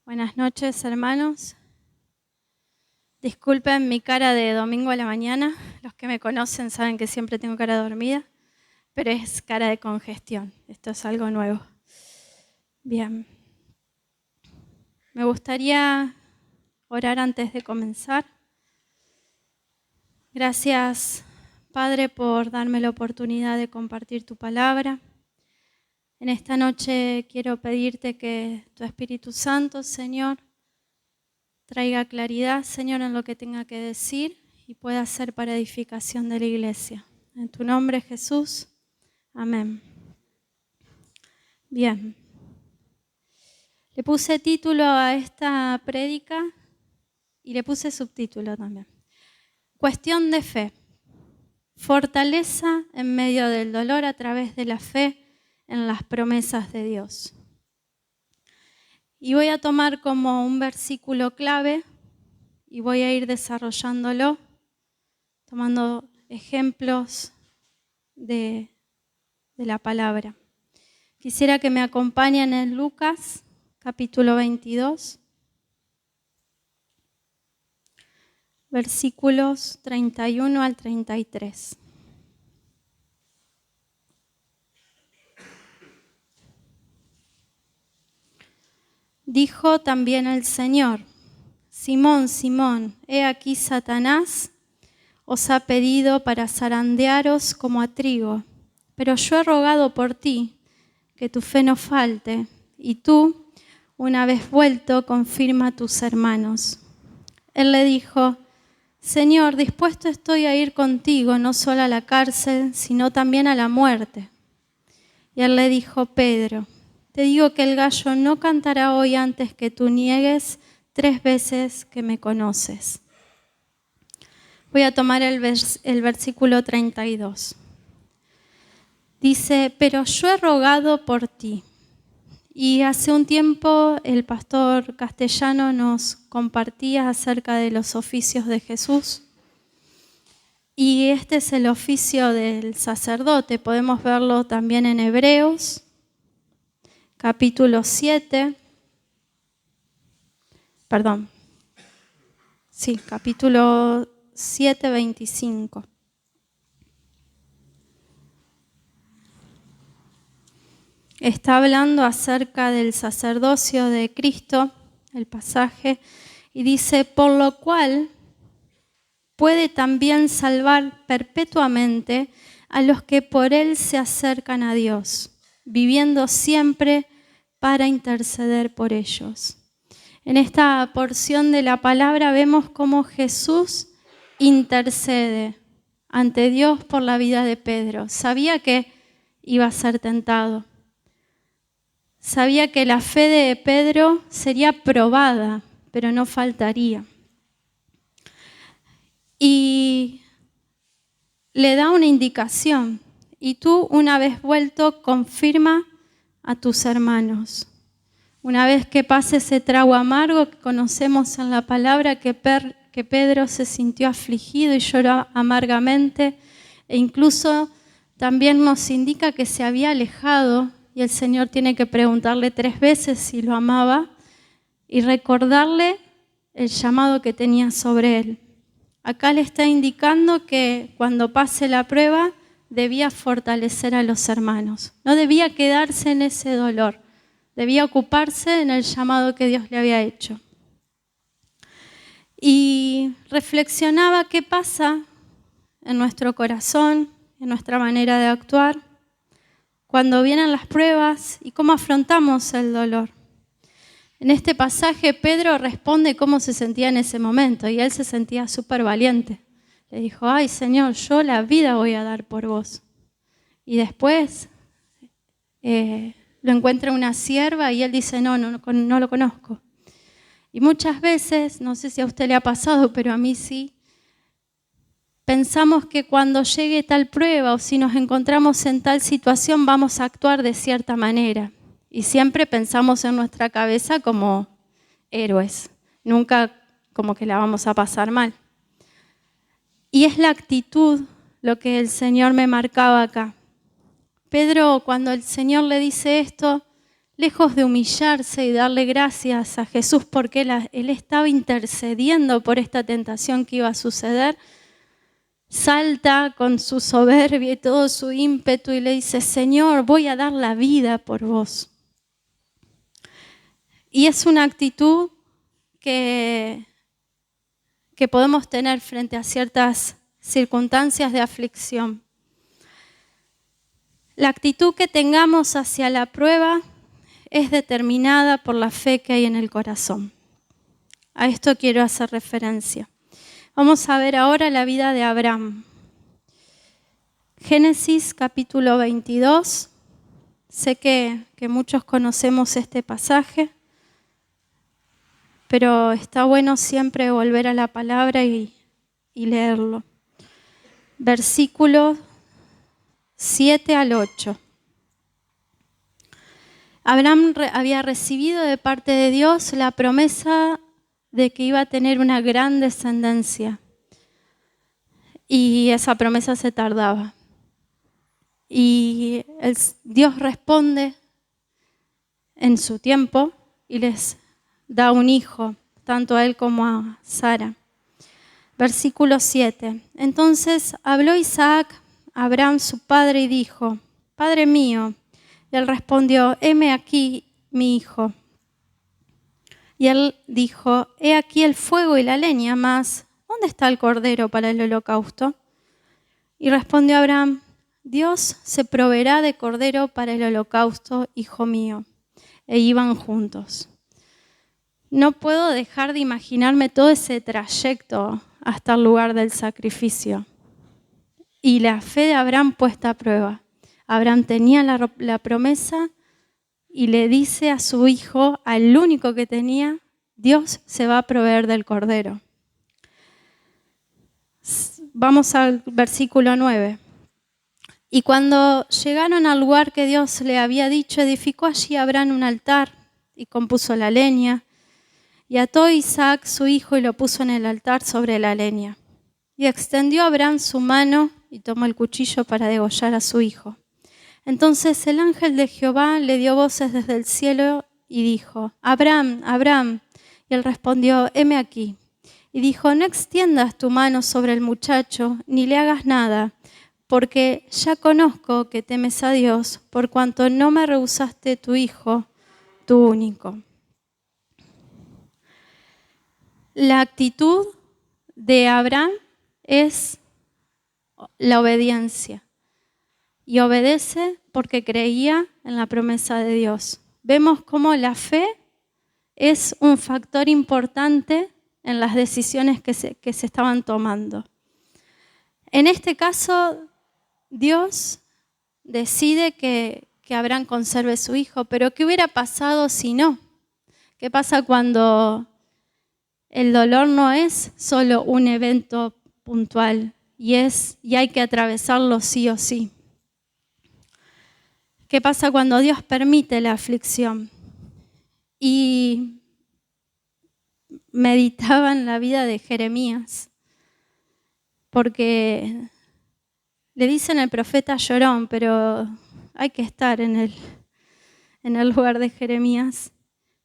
Buenas noches, hermanos. Disculpen mi cara de domingo a la mañana. Los que me conocen saben que siempre tengo cara dormida, pero es cara de congestión. Esto es algo nuevo. Bien. Me gustaría orar antes de comenzar. Gracias, Padre, por darme la oportunidad de compartir tu palabra. En esta noche quiero pedirte que tu Espíritu Santo, Señor, traiga claridad, Señor, en lo que tenga que decir y pueda ser para edificación de la iglesia. En tu nombre, Jesús. Amén. Bien. Le puse título a esta prédica y le puse subtítulo también. Cuestión de fe. Fortaleza en medio del dolor a través de la fe en las promesas de Dios. Y voy a tomar como un versículo clave y voy a ir desarrollándolo, tomando ejemplos de la palabra. Quisiera que me acompañen en Lucas, capítulo 22, versículos 31 al 33. Dijo también el Señor: Simón, Simón, he aquí Satanás os ha pedido para zarandearos como a trigo, pero yo he rogado por ti, que tu fe no falte, y tú, una vez vuelto, confirma a tus hermanos. Él le dijo: Señor, dispuesto estoy a ir contigo, no solo a la cárcel, sino también a la muerte. Y él le dijo: Pedro, te digo que el gallo no cantará hoy antes que tú niegues 3 veces que me conoces. Voy a tomar el versículo 32. Dice: pero yo he rogado por ti. Y hace un tiempo el pastor Castellano nos compartía acerca de los oficios de Jesús. Y este es el oficio del sacerdote. Podemos verlo también en Hebreos, capítulo 7. Capítulo 7, 25. Está hablando acerca del sacerdocio de Cristo, el pasaje, y dice: por lo cual puede también salvar perpetuamente a los que por él se acercan a Dios, viviendo siempre para interceder por ellos. En esta porción de la palabra vemos cómo Jesús intercede ante Dios por la vida de Pedro. Sabía que iba a ser tentado. Sabía que la fe de Pedro sería probada, pero no faltaría. Y le da una indicación: y tú, una vez vuelto, confirma a tus hermanos. Una vez que pase ese trago amargo que conocemos en la palabra, que Pedro se sintió afligido y lloró amargamente, e incluso también nos indica que se había alejado, y el Señor tiene que preguntarle 3 veces si lo amaba y recordarle el llamado que tenía sobre él. Acá le está indicando que cuando pase la prueba debía fortalecer a los hermanos. No debía quedarse en ese dolor. Debía ocuparse en el llamado que Dios le había hecho. Y reflexionaba qué pasa en nuestro corazón, en nuestra manera de actuar, cuando vienen las pruebas y cómo afrontamos el dolor. En este pasaje Pedro responde cómo se sentía en ese momento, y él se sentía súper valiente. Le dijo: ay, Señor, yo la vida voy a dar por vos. Y después lo encuentra una sierva y él dice: no lo conozco. Y muchas veces, no sé si a usted le ha pasado, pero a mí sí, pensamos que cuando llegue tal prueba o si nos encontramos en tal situación vamos a actuar de cierta manera. Y siempre pensamos en nuestra cabeza como héroes, nunca como que la vamos a pasar mal. Y es la actitud lo que el Señor me marcaba acá. Pedro, cuando el Señor le dice esto, lejos de humillarse y darle gracias a Jesús porque él estaba intercediendo por esta tentación que iba a suceder, salta con su soberbia y todo su ímpetu y le dice: Señor, voy a dar la vida por vos. Y es una actitud que podemos tener frente a ciertas circunstancias de aflicción. La actitud que tengamos hacia la prueba es determinada por la fe que hay en el corazón. A esto quiero hacer referencia. Vamos a ver ahora la vida de Abraham. Génesis capítulo 22. Sé que muchos conocemos este pasaje, pero está bueno siempre volver a la palabra y leerlo. Versículos 7 al 8. Abraham había recibido de parte de Dios la promesa de que iba a tener una gran descendencia. Y esa promesa se tardaba. Y Dios responde en su tiempo y les da un hijo, tanto a él como a Sara. Versículo 7. Entonces habló Isaac a Abraham su padre y dijo: Padre mío. Y él respondió: heme aquí mi hijo. Y él dijo: he aquí el fuego y la leña, mas ¿dónde está el cordero para el holocausto? Y respondió Abraham: Dios se proveerá de cordero para el holocausto, hijo mío. E iban juntos. No puedo dejar de imaginarme todo ese trayecto hasta el lugar del sacrificio. Y la fe de Abraham puesta a prueba. Abraham tenía la promesa y le dice a su hijo, al único que tenía: Dios se va a proveer del cordero. Vamos al versículo 9. Y cuando llegaron al lugar que Dios le había dicho, edificó allí Abraham un altar y compuso la leña. Y ató Isaac su hijo y lo puso en el altar sobre la leña. Y extendió Abraham su mano y tomó el cuchillo para degollar a su hijo. Entonces el ángel de Jehová le dio voces desde el cielo y dijo: Abraham, Abraham. Y él respondió: heme aquí. Y dijo: no extiendas tu mano sobre el muchacho, ni le hagas nada, porque ya conozco que temes a Dios, por cuanto no me rehusaste tu hijo, tu único. La actitud de Abraham es la obediencia. Y obedece porque creía en la promesa de Dios. Vemos cómo la fe es un factor importante en las decisiones que se estaban tomando. En este caso, Dios decide que Abraham conserve su hijo, pero ¿qué hubiera pasado si no? ¿Qué pasa cuando el dolor no es solo un evento puntual y hay que atravesarlo sí o sí? ¿Qué pasa cuando Dios permite la aflicción? Y meditaba en la vida de Jeremías, porque le dicen el profeta llorón, pero hay que estar en el lugar de Jeremías.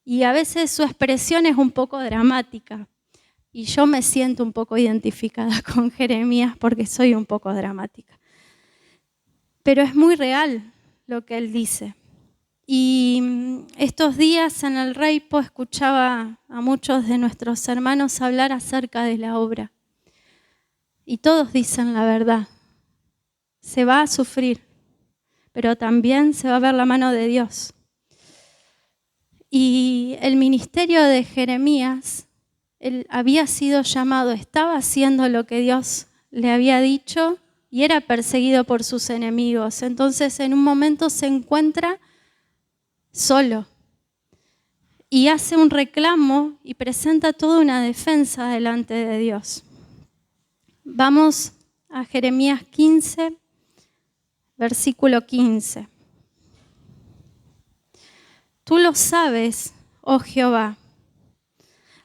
Y a veces su expresión es un poco dramática. Y yo me siento un poco identificada con Jeremías porque soy un poco dramática. Pero es muy real lo que él dice. Y estos días en el Reipo escuchaba a muchos de nuestros hermanos hablar acerca de la obra. Y todos dicen la verdad. Se va a sufrir, pero también se va a ver la mano de Dios. Y el ministerio de Jeremías, él había sido llamado, estaba haciendo lo que Dios le había dicho y era perseguido por sus enemigos. Entonces en un momento se encuentra solo y hace un reclamo y presenta toda una defensa delante de Dios. Vamos a Jeremías 15, versículo 15. Tú lo sabes, oh Jehová.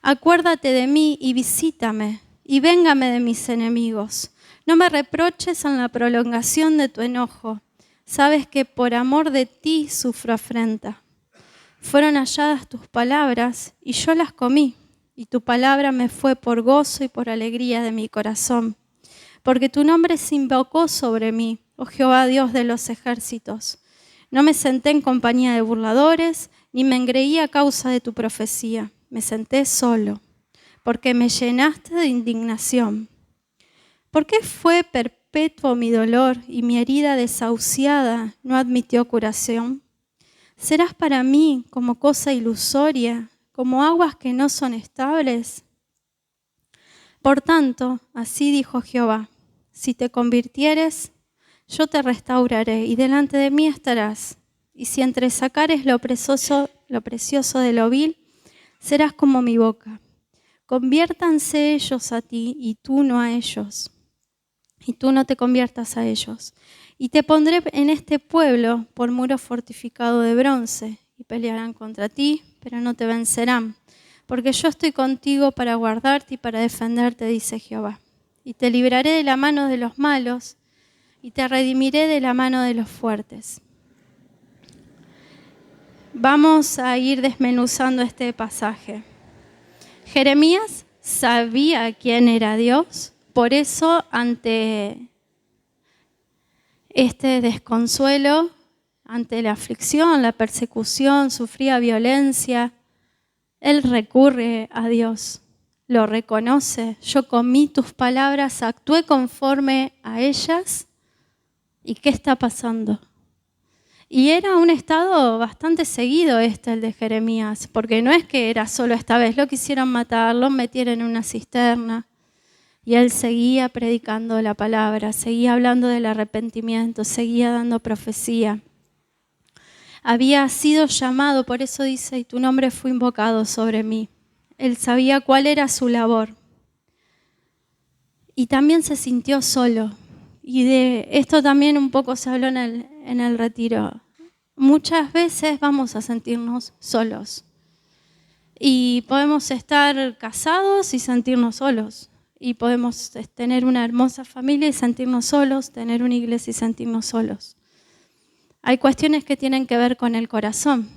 Acuérdate de mí y visítame, y véngame de mis enemigos. No me reproches en la prolongación de tu enojo. Sabes que por amor de ti sufro afrenta. Fueron halladas tus palabras y yo las comí, y tu palabra me fue por gozo y por alegría de mi corazón. Porque tu nombre se invocó sobre mí, oh Jehová Dios de los ejércitos. No me senté en compañía de burladores, ni me engreí a causa de tu profecía. Me senté solo, porque me llenaste de indignación. ¿Por qué fue perpetuo mi dolor y mi herida desahuciada no admitió curación? ¿Serás para mí como cosa ilusoria, como aguas que no son estables? Por tanto, así dijo Jehová, si te convirtieres, yo te restauraré y delante de mí estarás. Y si entresacares lo precioso de lo vil, serás como mi boca. Conviértanse ellos a ti y tú no a ellos. Y tú no te conviertas a ellos. Y te pondré en este pueblo por muro fortificado de bronce, y pelearán contra ti, pero no te vencerán. Porque yo estoy contigo para guardarte y para defenderte, dice Jehová. Y te libraré de la mano de los malos, y te redimiré de la mano de los fuertes. Vamos a ir desmenuzando este pasaje. Jeremías sabía quién era Dios, por eso ante este desconsuelo, ante la aflicción, la persecución, sufría violencia, él recurre a Dios, lo reconoce. Yo comí tus palabras, actué conforme a ellas. ¿Y qué está pasando? Y era un estado bastante seguido el de Jeremías, porque no es que era solo esta vez, lo quisieron matar, lo metieron en una cisterna. Y él seguía predicando la palabra, seguía hablando del arrepentimiento, seguía dando profecía. Había sido llamado, por eso dice, y tu nombre fue invocado sobre mí. Él sabía cuál era su labor. Y también se sintió solo. Y de esto también un poco se habló en el retiro. Muchas veces vamos a sentirnos solos. Y podemos estar casados y sentirnos solos. Y podemos tener una hermosa familia y sentirnos solos, tener una iglesia y sentirnos solos. Hay cuestiones que tienen que ver con el corazón.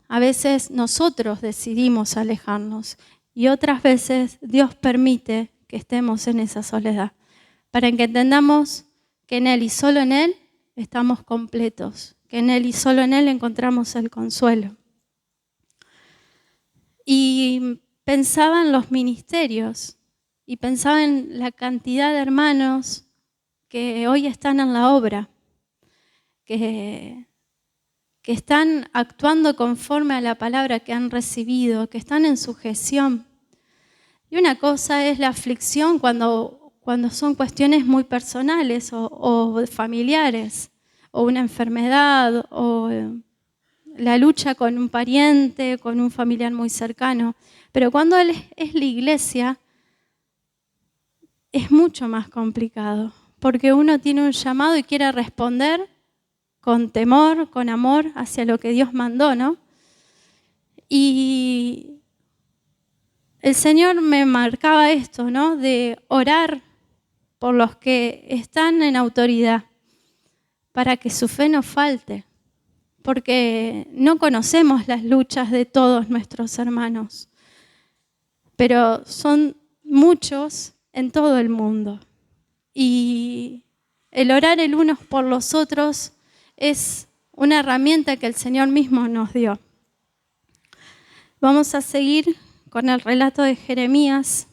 A veces nosotros decidimos alejarnos y otras veces Dios permite que estemos en esa soledad para que entendamos que en Él y solo en Él estamos completos, que en Él y solo en Él encontramos el consuelo. Y pensaba en los ministerios y pensaba en la cantidad de hermanos que hoy están en la obra, que están actuando conforme a la palabra que han recibido, que están en sujeción. Y una cosa es la aflicción cuando son cuestiones muy personales o familiares, o una enfermedad, o la lucha con un pariente, con un familiar muy cercano. Pero cuando es la iglesia, es mucho más complicado, porque uno tiene un llamado y quiere responder con temor, con amor hacia lo que Dios mandó, ¿no? Y el Señor me marcaba esto, ¿no? De orar por los que están en autoridad, para que su fe no falte, porque no conocemos las luchas de todos nuestros hermanos, pero son muchos en todo el mundo. Y el orar el unos por los otros es una herramienta que el Señor mismo nos dio. Vamos a seguir con el relato de Jeremías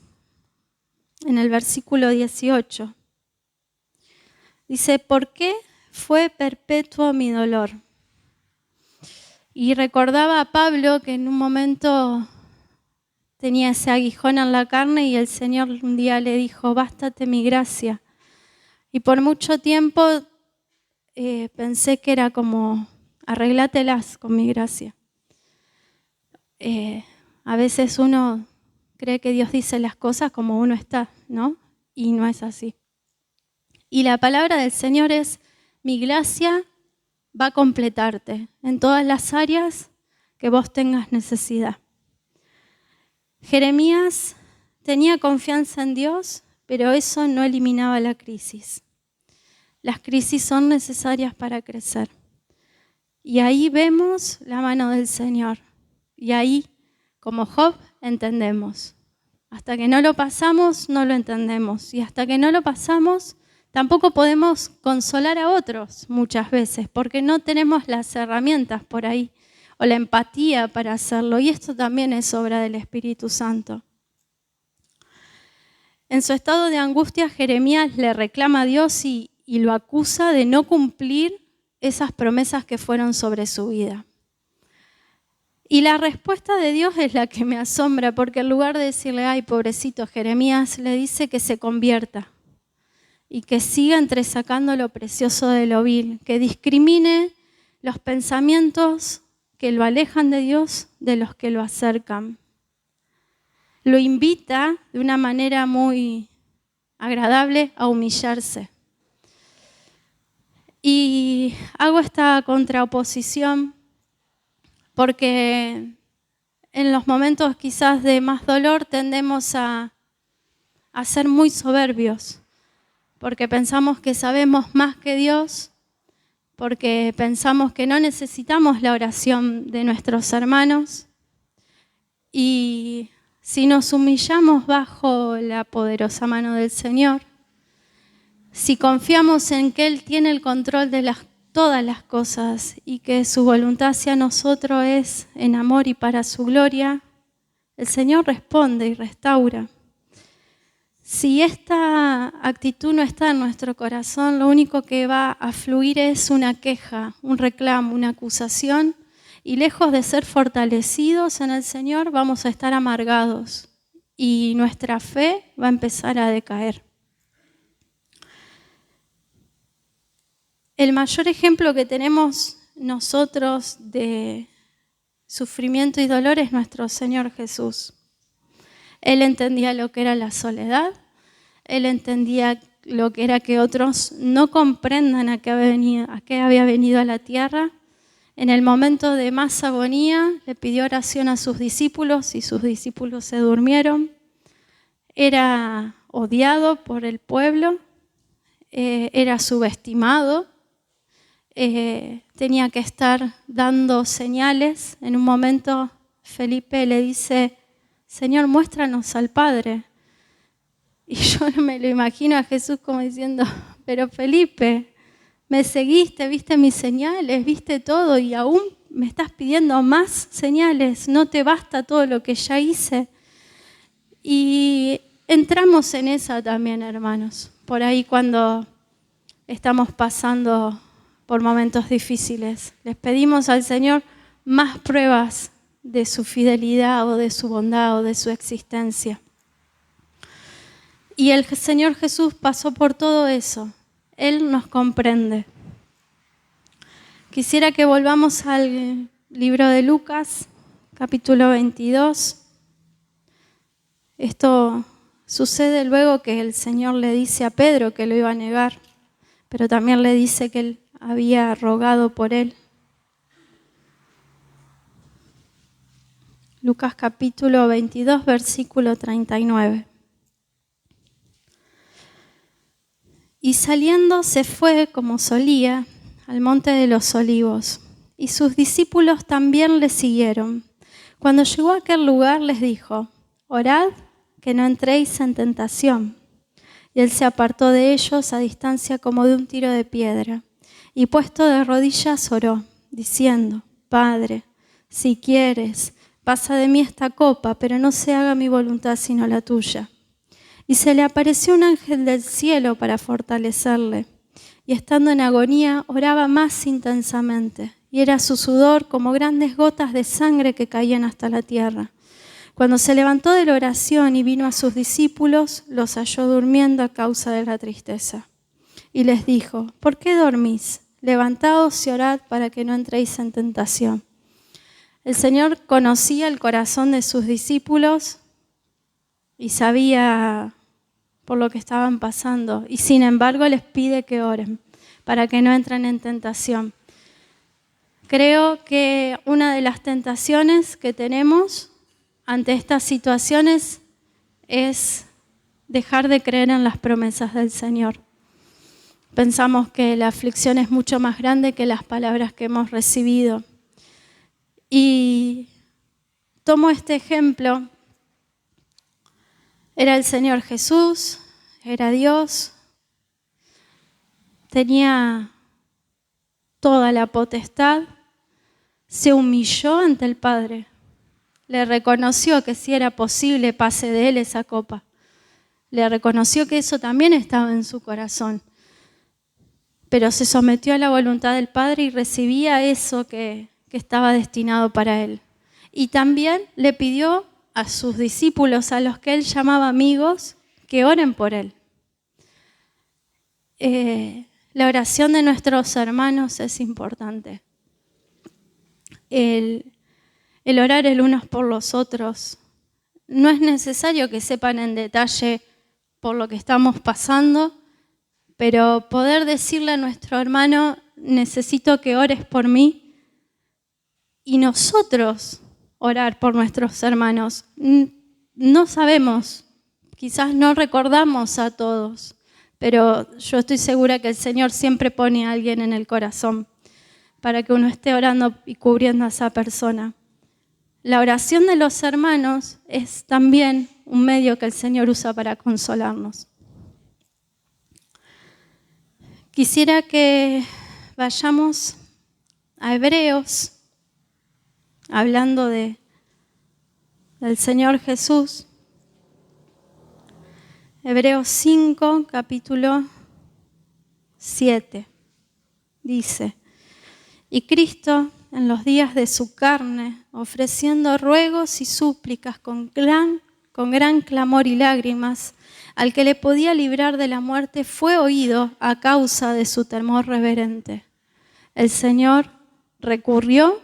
en el versículo 18. Dice, ¿por qué fue perpetuo mi dolor? Y recordaba a Pablo que en un momento tenía ese aguijón en la carne y el Señor un día le dijo, bástate mi gracia. Y por mucho tiempo pensé que era como, arreglátelas con mi gracia. A veces uno cree que Dios dice las cosas como uno está, ¿no? Y no es así. Y la palabra del Señor es, mi gracia va a completarte en todas las áreas que vos tengas necesidad. Jeremías tenía confianza en Dios, pero eso no eliminaba la crisis. Las crisis son necesarias para crecer. Y ahí vemos la mano del Señor. Y ahí, como Job, entendemos. Hasta que no lo pasamos, no lo entendemos. Y hasta que no lo pasamos, tampoco podemos consolar a otros muchas veces, porque no tenemos las herramientas por ahí o la empatía para hacerlo. Y esto también es obra del Espíritu Santo. En su estado de angustia, Jeremías le reclama a Dios y lo acusa de no cumplir esas promesas que fueron sobre su vida. Y la respuesta de Dios es la que me asombra, porque en lugar de decirle, ay, pobrecito Jeremías, le dice que se convierta y que siga entresacando lo precioso de lo vil, que discrimine los pensamientos que lo alejan de Dios de los que lo acercan. Lo invita de una manera muy agradable a humillarse. Y hago esta contraoposición porque en los momentos quizás de más dolor tendemos a ser muy soberbios, porque pensamos que sabemos más que Dios, porque pensamos que no necesitamos la oración de nuestros hermanos. Y si nos humillamos bajo la poderosa mano del Señor, si confiamos en que Él tiene el control de todas las cosas y que su voluntad hacia nosotros es en amor y para su gloria, el Señor responde y restaura. Si esta actitud no está en nuestro corazón, lo único que va a fluir es una queja, un reclamo, una acusación, y lejos de ser fortalecidos en el Señor, vamos a estar amargados y nuestra fe va a empezar a decaer. El mayor ejemplo que tenemos nosotros de sufrimiento y dolor es nuestro Señor Jesús. Él entendía lo que era la soledad, Él entendía lo que era que otros no comprendan a qué había venido a la tierra. En el momento de más agonía le pidió oración a sus discípulos y sus discípulos se durmieron. Era odiado por el pueblo, era subestimado. Tenía que estar dando señales. En un momento Felipe le dice, Señor, muéstranos al Padre. Y yo no me lo imagino a Jesús como diciendo, pero Felipe, me seguiste, viste mis señales, viste todo y aún me estás pidiendo más señales, no te basta todo lo que ya hice. Y entramos en esa también, hermanos, por ahí cuando estamos pasando por momentos difíciles. Les pedimos al Señor más pruebas de su fidelidad o de su bondad o de su existencia. Y el Señor Jesús pasó por todo eso. Él nos comprende. Quisiera que volvamos al libro de Lucas, capítulo 22. Esto sucede luego que el Señor le dice a Pedro que lo iba a negar, pero también le dice que él había rogado por él. Lucas capítulo 22, versículo 39. Y saliendo se fue, como solía, al monte de los olivos, y sus discípulos también le siguieron. Cuando llegó a aquel lugar les dijo, orad que no entréis en tentación. Y él se apartó de ellos a distancia como de un tiro de piedra, y puesto de rodillas oró, diciendo, Padre, si quieres, pasa de mí esta copa, pero no se haga mi voluntad sino la tuya. Y se le apareció un ángel del cielo para fortalecerle, y estando en agonía oraba más intensamente, y era su sudor como grandes gotas de sangre que caían hasta la tierra. Cuando se levantó de la oración y vino a sus discípulos, los halló durmiendo a causa de la tristeza. Y les dijo, ¿por qué dormís? Levantaos y orad para que no entréis en tentación. El Señor conocía el corazón de sus discípulos y sabía por lo que estaban pasando, y sin embargo les pide que oren para que no entren en tentación. Creo que una de las tentaciones que tenemos ante estas situaciones es dejar de creer en las promesas del Señor. Pensamos que la aflicción es mucho más grande que las palabras que hemos recibido. Y tomo este ejemplo, era el Señor Jesús, era Dios, tenía toda la potestad, se humilló ante el Padre, le reconoció que si era posible pase de él esa copa, le reconoció que eso también estaba en su corazón, pero se sometió a la voluntad del Padre y recibía eso que estaba destinado para él. Y también le pidió a sus discípulos, a los que él llamaba amigos, que oren por él. La oración de nuestros hermanos es importante. El orar el unos por los otros. No es necesario que sepan en detalle por lo que estamos pasando, pero poder decirle a nuestro hermano, necesito que ores por mí, y nosotros orar por nuestros hermanos. No sabemos, quizás no recordamos a todos, pero yo estoy segura que el Señor siempre pone a alguien en el corazón para que uno esté orando y cubriendo a esa persona. La oración de los hermanos es también un medio que el Señor usa para consolarnos. Quisiera que vayamos a Hebreos, hablando del Señor Jesús. Hebreos 5, capítulo 7, dice: y Cristo, en los días de su carne, ofreciendo ruegos y súplicas con gran clamor y lágrimas, al que le podía librar de la muerte, fue oído a causa de su temor reverente. El Señor recurrió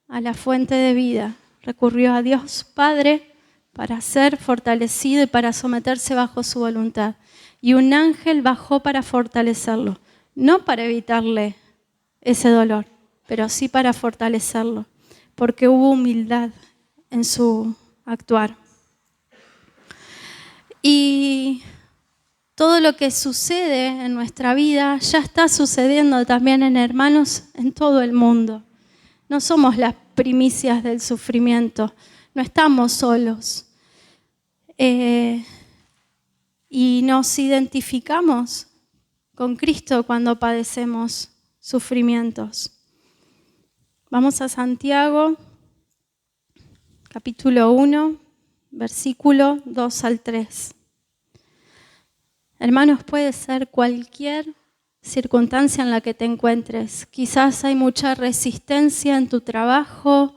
a la fuente de vida, recurrió a Dios Padre para ser fortalecido y para someterse bajo su voluntad. Y un ángel bajó para fortalecerlo, no para evitarle ese dolor, pero sí para fortalecerlo, porque hubo humildad en su actuar. Y todo lo que sucede en nuestra vida ya está sucediendo también en hermanos en todo el mundo. No somos las primicias del sufrimiento, no estamos solos. Y nos identificamos con Cristo cuando padecemos sufrimientos. Vamos a Santiago, capítulo 1, versículo 2 al 3. Hermanos, puede ser cualquier circunstancia en la que te encuentres. Quizás hay mucha resistencia en tu trabajo,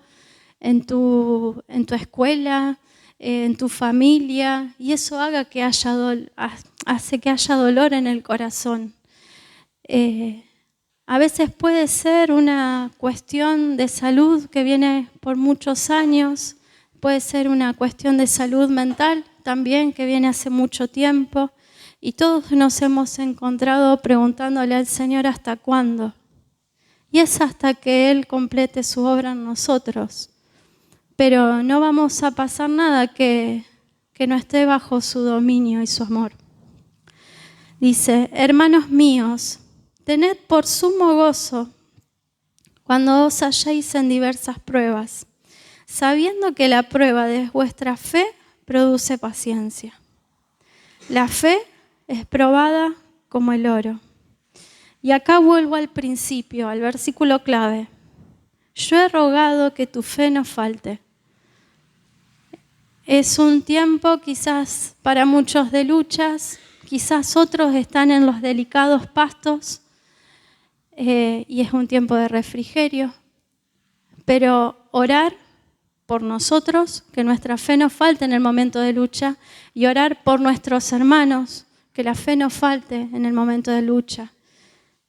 en tu escuela, en tu familia, y eso hace que haya dolor en el corazón. A veces puede ser una cuestión de salud que viene por muchos años, puede ser una cuestión de salud mental también que viene hace mucho tiempo, y todos nos hemos encontrado preguntándole al Señor ¿hasta cuándo? Y es hasta que Él complete su obra en nosotros. Pero no vamos a pasar nada que no esté bajo su dominio y su amor. Dice: hermanos míos, tened por sumo gozo cuando os halléis en diversas pruebas, sabiendo que la prueba de vuestra fe produce paciencia. La fe es probada como el oro. Y acá vuelvo al principio, al versículo clave. Yo he rogado que tu fe no falte. Es un tiempo quizás para muchos de luchas, quizás otros están en los delicados pastos y es un tiempo de refrigerio. Pero orar por nosotros, que nuestra fe no falte en el momento de lucha, y orar por nuestros hermanos, que la fe no falte en el momento de lucha.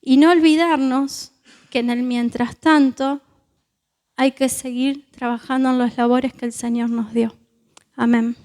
Y no olvidarnos que en el mientras tanto hay que seguir trabajando en las labores que el Señor nos dio. Amén.